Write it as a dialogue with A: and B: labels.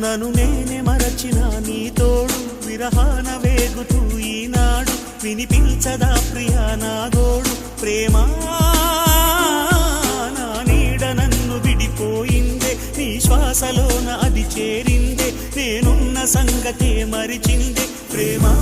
A: నన్ను నేనే మరచిన నీ తోడు విరహాన వేగుతూ ఈనాడు వినిపించదా ప్రియా నా గోడు ప్రేమా నా నీడ నన్ను విడిపోయిందే నీ శ్వాసలోన అది చేరిందే నేనున్న సంగతే మరిచిందే ప్రేమా